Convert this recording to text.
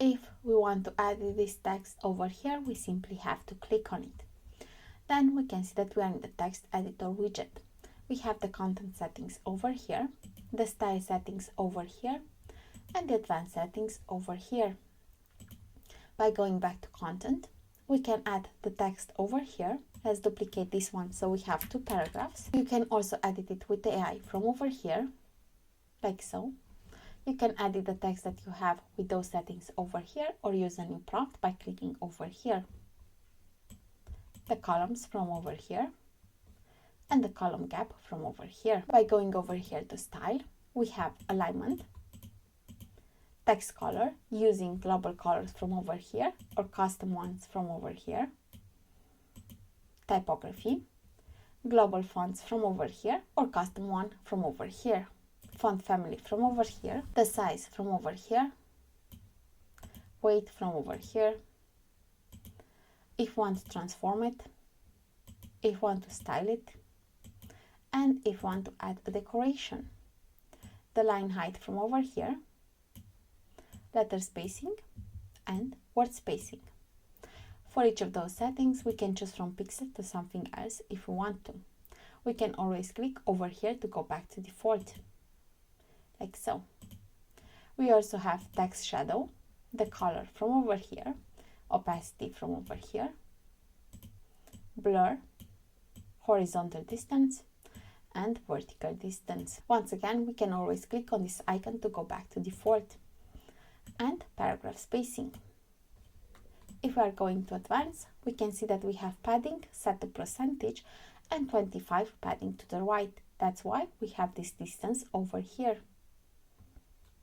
If we want to add this text over here, we simply have to click on it. Then we can see that we are in the text editor widget. We have the content settings over here, the style settings over here, and the advanced settings over here. By going back to content, we can add the text over here. Let's duplicate this one so we have 2 paragraphs. You can also edit it with the AI from over here, like so. You can edit the text that you have with those settings over here or use a new prompt by clicking over here. The columns from over here and the column gap from over here. By going over here to style, we have alignment, text color using global colors from over here or custom ones from over here, typography, global fonts from over here or custom one from over here, font family from over here, the size from over here, weight from over here, if you want to transform it, if you want to style it, and if you want to add a decoration, the line height from over here, letter spacing, and word spacing. For each of those settings, we can choose from pixel to something else if we want to. We can always click over here to go back to default, like so. We also have text shadow, the color from over here, opacity from over here, blur, horizontal distance, and vertical distance. Once again, we can always click on this icon to go back to default, and paragraph spacing. If we are going to advance, we can see that we have padding set to percentage and 25 padding to the right. That's why we have this distance over here.